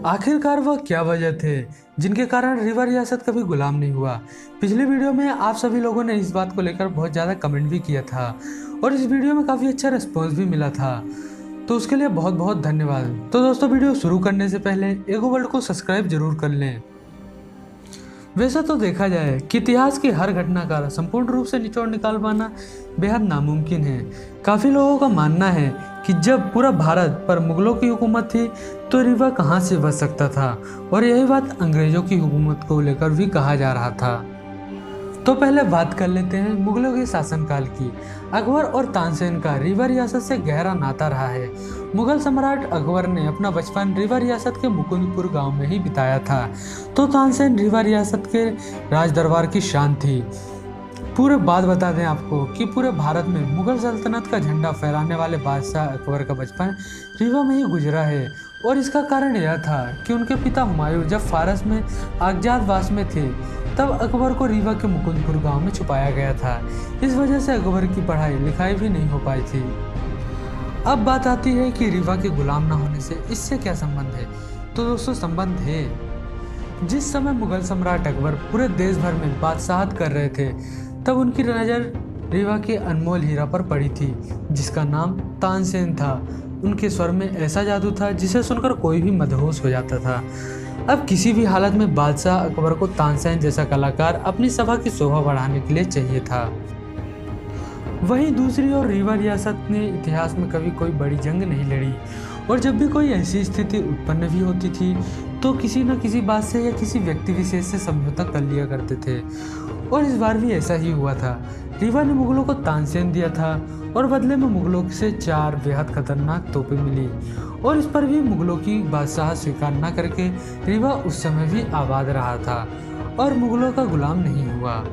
आखिरकार वह क्या वजह थे जिनके कारण रीवा रियासत कभी गुलाम नहीं हुआ। पिछले वीडियो में आप सभी लोगों ने इस बात को लेकर बहुत ज़्यादा कमेंट भी किया था और इस वीडियो में काफ़ी अच्छा रिस्पॉन्स भी मिला था, तो उसके लिए बहुत बहुत धन्यवाद। तो दोस्तों, वीडियो शुरू करने से पहले एगो वर्ल्ड को सब्सक्राइब जरूर कर लें। वैसा तो देखा जाए कि इतिहास की हर घटना का संपूर्ण रूप से निचोड़ निकाल पाना बेहद नामुमकिन है। काफ़ी लोगों का मानना है कि जब पूरा भारत पर मुगलों की हुकूमत थी तो रीवा कहाँ से बच सकता था, और यही बात अंग्रेजों की हुकूमत को लेकर भी कहा जा रहा था। तो पहले बात कर लेते हैं मुगलों के शासनकाल की। अकबर और तानसेन का रीवा रियासत से गहरा नाता रहा है। मुगल सम्राट अकबर ने अपना बचपन रीवा रियासत के मुकुंदपुर गांव में ही बिताया था, तो तानसेन रीवा रियासत के राज दरबार की शान थी। पूरे बात बता दें आपको कि पूरे भारत में मुगल सल्तनत का झंडा फहराने वाले बादशाह अकबर का बचपन रीवा में ही गुजरा है, और इसका कारण यह था कि उनके पिता हुमायूं जब फारस में अज्ञातवास में थे तब अकबर को रीवा के मुकुंदपुर गांव में छुपाया गया था। इस वजह से अकबर की पढ़ाई लिखाई भी नहीं हो पाई थी। अब बात आती है कि रीवा के गुलाम न होने से इससे क्या संबंध है। तो दोस्तों, संबंध है। जिस समय मुगल सम्राट अकबर पूरे देश भर में बादशाहत कर रहे थे तब उनकी नज़र रीवा के अनमोल हीरा पर पड़ी थी जिसका नाम तानसेन था। उनके स्वर में ऐसा जादू था जिसे सुनकर कोई भी मदहोश हो जाता था। अब किसी भी हालत में बादशाह अकबर को तानसेन जैसा कलाकार अपनी सभा की शोभा बढ़ाने के लिए चाहिए था। वहीं दूसरी ओर रीवा रियासत ने इतिहास में कभी कोई बड़ी जंग नहीं लड़ी, और जब भी कोई ऐसी स्थिति उत्पन्न भी होती थी तो किसी न किसी बात से या किसी व्यक्ति विशेष से समझौता कर लिया करते थे, और इस बार भी ऐसा ही हुआ था। रीवा ने मुगलों को तानसेन दिया था और बदले में मुगलों से 4 बेहद खतरनाक तोपें मिली, और इस पर भी मुगलों की बादशाह स्वीकार न करके रीवा उस समय भी आबाद रहा था और मुगलों का गुलाम नहीं हुआ।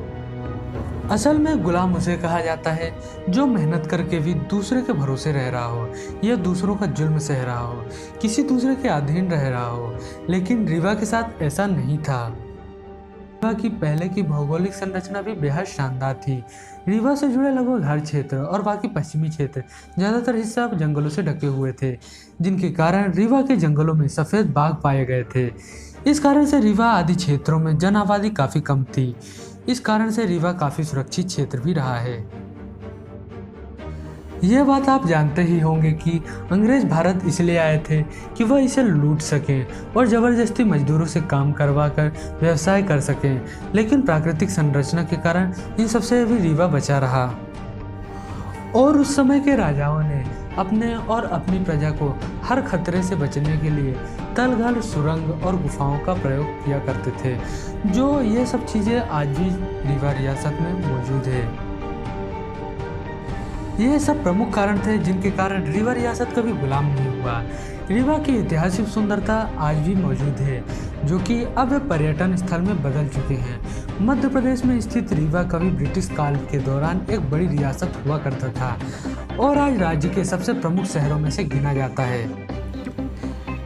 असल में गुलाम उसे कहा जाता है जो मेहनत करके भी दूसरे के भरोसे रह रहा हो या दूसरों का जुल्म सह रहा हो, किसी दूसरे के अधीन रह रहा हो। लेकिन रीवा के साथ ऐसा नहीं था। रीवा की पहले की भौगोलिक संरचना भी बेहद शानदार थी। रीवा से जुड़े लगभग हर क्षेत्र और बाकी पश्चिमी क्षेत्र ज़्यादातर हिस्सा जंगलों से ढके हुए थे, जिनके कारण रीवा के जंगलों में सफ़ेद बाघ पाए गए थे। इस कारण से रीवा आदि क्षेत्रों में जन आबादी काफ़ी कम थी। इस कारण से रीवा काफ़ी सुरक्षित क्षेत्र भी रहा है। यह बात आप जानते ही होंगे कि अंग्रेज भारत इसलिए आए थे कि वह इसे लूट सकें और ज़बरदस्ती मजदूरों से काम करवा कर व्यवसाय कर सकें, लेकिन प्राकृतिक संरचना के कारण इन सबसे भी रीवा बचा रहा। और उस समय के राजाओं ने अपने और अपनी प्रजा को हर खतरे से बचने के लिए तलघर, सुरंग और गुफाओं का प्रयोग किया करते थे, जो ये सब चीज़ें आज भी रीवा रियासत में मौजूद है। ये सब प्रमुख कारण थे जिनके कारण रीवा रियासत कभी गुलाम नहीं हुआ। रीवा की ऐतिहासिक सुंदरता आज भी मौजूद है, जो कि अब वे पर्यटन स्थल में बदल चुके हैं। मध्य प्रदेश में स्थित रीवा कभी ब्रिटिश काल के दौरान एक बड़ी रियासत हुआ करता था और आज राज्य के सबसे प्रमुख शहरों में से गिना जाता है।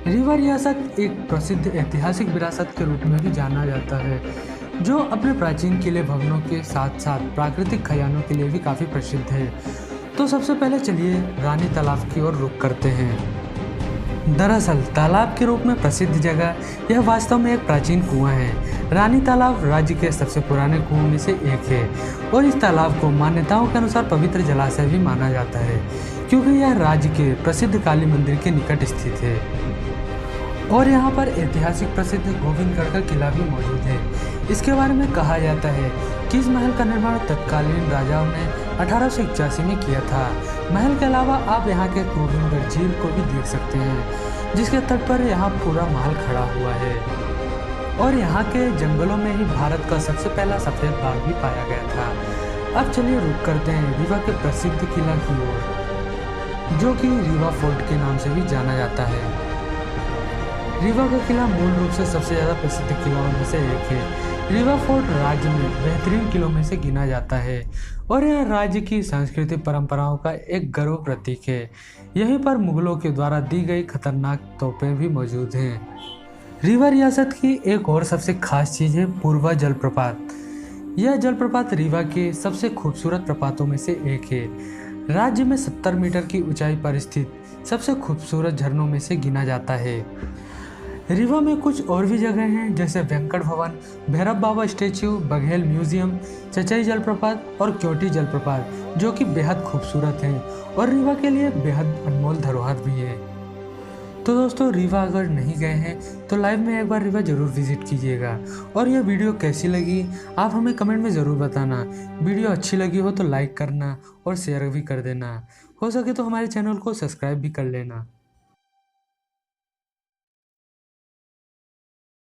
रीवा रियासत एक प्रसिद्ध ऐतिहासिक विरासत के रूप में भी जाना जाता है, जो अपने प्राचीन किले भवनों के साथ साथ प्राकृतिक खजानों के लिए भी काफ़ी प्रसिद्ध है। तो सबसे पहले चलिए रानी तालाब की ओर रुख करते हैं। दरअसल तालाब के रूप में प्रसिद्ध जगह यह वास्तव में एक प्राचीन कुआं है। रानी तालाब राज्य के सबसे पुराने कुओं में से एक है और इस तालाब को मान्यताओं के अनुसार पवित्र जलाशय भी माना जाता है, क्योंकि यह राज्य के प्रसिद्ध काली मंदिर के निकट स्थित है। और यहाँ पर ऐतिहासिक प्रसिद्ध गोविंदगढ़ का किला भी मौजूद है। इसके बारे में कहा जाता है कि इस महल का निर्माण तत्कालीन राजाओं ने 1881 में किया था। महल के अलावा आप यहाँ के गोविंदगढ़ झील को भी देख सकते हैं, जिसके तट पर यहाँ पूरा महल खड़ा हुआ है। और यहाँ के जंगलों में ही भारत का सबसे पहला सफ़ेद बाघ भी पाया गया था। अब चलिए रुक करते हैं रीवा के प्रसिद्ध किला की ओर, जो कि रीवा फोर्ट के नाम से भी जाना जाता है। रीवा का किला मूल रूप से सबसे ज़्यादा प्रसिद्ध किलों में से एक है। रीवा फोर्ट राज्य में बेहतरीन किलों में से गिना जाता है और यह राज्य की सांस्कृतिक परंपराओं का एक गर्व प्रतीक है। यहीं पर मुगलों के द्वारा दी गई खतरनाक तोपें भी मौजूद हैं। रीवा रियासत की एक और सबसे खास चीज़ है पूर्वा जलप्रपात। यह जलप्रपात रीवा के सबसे खूबसूरत प्रपातों में से एक है। राज्य में 70 मीटर की ऊंचाई पर स्थित सबसे खूबसूरत झरनों में से गिना जाता है। रीवा में कुछ और भी जगह हैं जैसे वेंकट भवन, भैरव बाबा स्टेच्यू, बघेल म्यूजियम, चचाई जलप्रपात और क्योटी जलप्रपात, जो कि बेहद खूबसूरत हैं और रीवा के लिए बेहद अनमोल धरोहर भी है। तो दोस्तों, रीवा अगर नहीं गए हैं तो लाइव में एक बार रीवा ज़रूर विजिट कीजिएगा। और यह वीडियो कैसी लगी आप हमें कमेंट में ज़रूर बताना। वीडियो अच्छी लगी हो तो लाइक करना और शेयर भी कर देना। हो सके तो हमारे चैनल को सब्सक्राइब भी कर लेना।